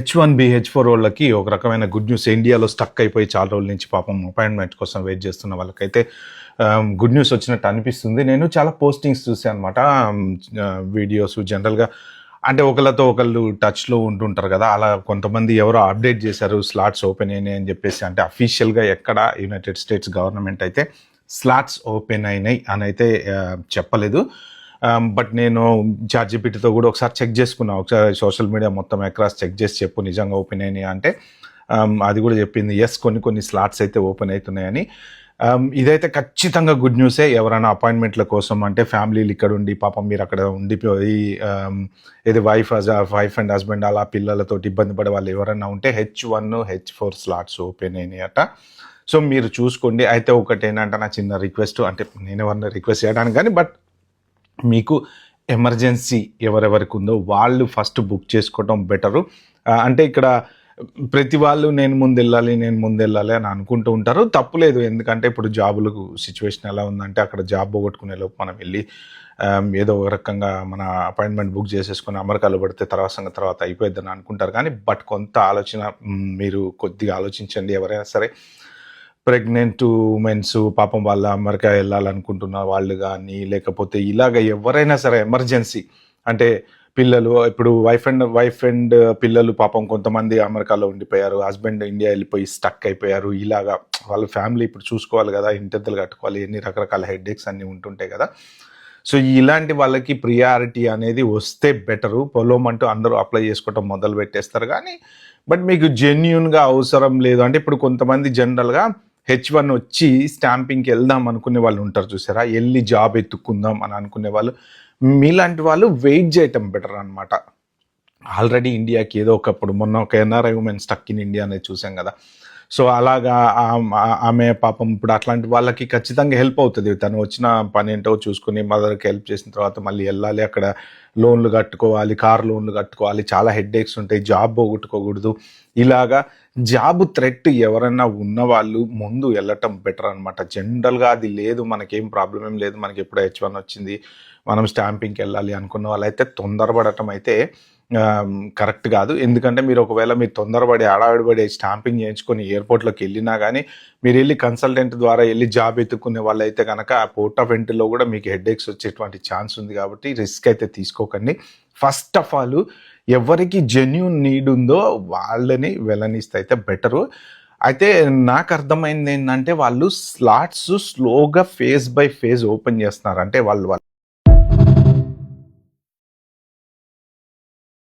H1B, H4 వాళ్ళకి ఒక రకమైన గుడ్ న్యూస్. ఇండియాలో స్టక్ అయిపోయి చాలా రోజుల నుంచి పాపం అపాయింట్మెంట్ కోసం వెయిట్ చేస్తున్న వాళ్ళకైతే గుడ్ న్యూస్ వచ్చినట్టు అనిపిస్తుంది. నేను చాలా పోస్టింగ్స్ చూసాను అనమాట, వీడియోస్ జనరల్గా. అంటే ఒకళ్ళతో ఒకళ్ళు టచ్లో ఉంటుంటారు కదా, అలా కొంతమంది ఎవరో అప్డేట్ చేశారు స్లాట్స్ ఓపెన్ అయినాయి అని చెప్పేసి. అంటే అఫీషియల్గా ఎక్కడ యునైటెడ్ స్టేట్స్ గవర్నమెంట్ అయితే స్లాట్స్ ఓపెన్ అయినాయి అని అయితే చెప్పలేదు. బట్ నేను చాట్‌జీపీటీతో కూడా ఒకసారి చెక్ చేసుకున్నా. ఒకసారి సోషల్ మీడియా మొత్తం అక్రాస్ చెక్ చేసి చెప్పు నిజంగా ఓపెన్ అయినాయి అంటే అది కూడా చెప్పింది ఎస్, కొన్ని స్లాట్స్ అయితే ఓపెన్ అవుతున్నాయని. ఇదైతే ఖచ్చితంగా గుడ్ న్యూసే. ఎవరైనా అపాయింట్మెంట్ల కోసం అంటే ఫ్యామిలీలు ఇక్కడ ఉండి పాపం మీరు అక్కడ ఉండిపోయి ఇది వైఫ్ అండ్ హస్బెండ్ అలా పిల్లలతో ఇబ్బంది పడే వాళ్ళు ఎవరైనా ఉంటే H1, H4 స్లాట్స్ ఓపెన్ అయినాయి అట. సో మీరు చూసుకోండి. అయితే ఒకటి ఏంటంటే నా చిన్న రిక్వెస్ట్, అంటే నేను ఎవరిని రిక్వెస్ట్ చేయడానికి కానీ, బట్ మీకు ఎమర్జెన్సీ ఎవరెవరికి ఉందో వాళ్ళు ఫస్ట్ బుక్ చేసుకోవడం బెటరు. అంటే ఇక్కడ ప్రతి వాళ్ళు నేను ముందెళ్ళాలి అని అనుకుంటూ ఉంటారు. తప్పులేదు, ఎందుకంటే ఇప్పుడు జాబులకు సిచ్యువేషన్ ఎలా ఉందంటే అక్కడ జాబ్ పోగొట్టుకునే లోపు మనం వెళ్ళి ఏదో ఒక రకంగా మన అపాయింట్మెంట్ బుక్ చేసేసుకొని అమెరికాలో పడితే తర్వాత అయిపోయిద్దని అనుకుంటారు. కానీ బట్ కొంత ఆలోచన మీరు కొద్దిగా ఆలోచించండి. ఎవరైనా సరే ప్రెగ్నెంట్ ఉమెన్స్ పాపం వాళ్ళ అమెరికా వెళ్ళాలనుకుంటున్న వాళ్ళు కానీ, లేకపోతే ఇలాగ ఎవరైనా సరే ఎమర్జెన్సీ అంటే పిల్లలు ఇప్పుడు వైఫ్ అండ్ పిల్లలు పాపం కొంతమంది అమెరికాలో ఉండిపోయారు, హస్బెండ్ ఇండియా వెళ్ళిపోయి స్టక్ అయిపోయారు. ఇలాగా వాళ్ళ ఫ్యామిలీ ఇప్పుడు చూసుకోవాలి కదా, ఇంటెద్దలు కట్టుకోవాలి, ఎన్ని రకరకాల హెడ్ఏక్స్ అన్నీ ఉంటుంటాయి కదా. సో ఇలాంటి వాళ్ళకి ప్రియారిటీ అనేది వస్తే బెటరు. పొలం అంటూ అందరూ అప్లై చేసుకోవటం మొదలు పెట్టేస్తారు. కానీ బట్ మీకు జెన్యున్గా అవసరం లేదు అంటే ఇప్పుడు కొంతమంది జనరల్గా H1 వచ్చి స్టాంపింగ్కి వెళ్దాం అనుకునే వాళ్ళు ఉంటారు చూసారా, వెళ్ళి జాబ్ ఎత్తుక్కుందాం అని అనుకునే వాళ్ళు, మీలాంటి వాళ్ళు వెయిట్ చేయటం బెటర్ అనమాట. ఆల్రెడీ ఇండియాకి ఏదో ఒకప్పుడు మొన్న ఒక NRI women stuck in India అనేది చూసాం కదా. సో అలాగా ఆమె పాపం ఇప్పుడు అట్లాంటి వాళ్ళకి ఖచ్చితంగా హెల్ప్ అవుతుంది. తను వచ్చిన పని ఏంటో చూసుకుని మదర్కి హెల్ప్ చేసిన తర్వాత మళ్ళీ వెళ్ళాలి, అక్కడ లోన్లు కట్టుకోవాలి, కార్ లోన్లు కట్టుకోవాలి, చాలా హెడ్ఏక్స్ ఉంటాయి, జాబ్ పోగొట్టుకోకూడదు. ఇలాగా జాబ్ థ్రెట్ ఎవరైనా ఉన్న వాళ్ళు ముందు వెళ్ళటం బెటర్ అనమాట. జనరల్గా అది లేదు, మనకేం ప్రాబ్లం ఏం లేదు, మనకి ఎప్పుడు H1 వచ్చింది మనం స్టాంపింగ్కి వెళ్ళాలి అనుకున్న వాళ్ళైతే తొందరపడటం అయితే కరెక్ట్ కాదు. ఎందుకంటే మీరు ఒకవేళ మీరు తొందరపడి హడావిడిపడి స్టాంపింగ్ చేయించుకొని ఎయిర్పోర్ట్లోకి వెళ్ళినా కానీ మీరు వెళ్ళి కన్సల్టెంట్ ద్వారా వెళ్ళి జాబ్ ఎత్తుకునే వాళ్ళు అయితే కనుక ఆ పోర్ట్ ఆఫ్ ఎంట్రీలో కూడా మీకు హెడ్ఏక్స్ వచ్చేటువంటి ఛాన్స్ ఉంది. కాబట్టి రిస్క్ అయితే తీసుకోకండి. ఫస్ట్ ఆఫ్ ఆల్ ఎవరికి జెన్యూన్ నీడ్ ఉందో వాళ్ళని వెళ్ళనిస్తే అయితే బెటరు. అయితే నాకు అర్థమైంది ఏంటంటే వాళ్ళు స్లాట్స్ స్లోగా ఫేజ్ బై ఫేజ్ ఓపెన్ చేస్తున్నారు. అంటే వాళ్ళు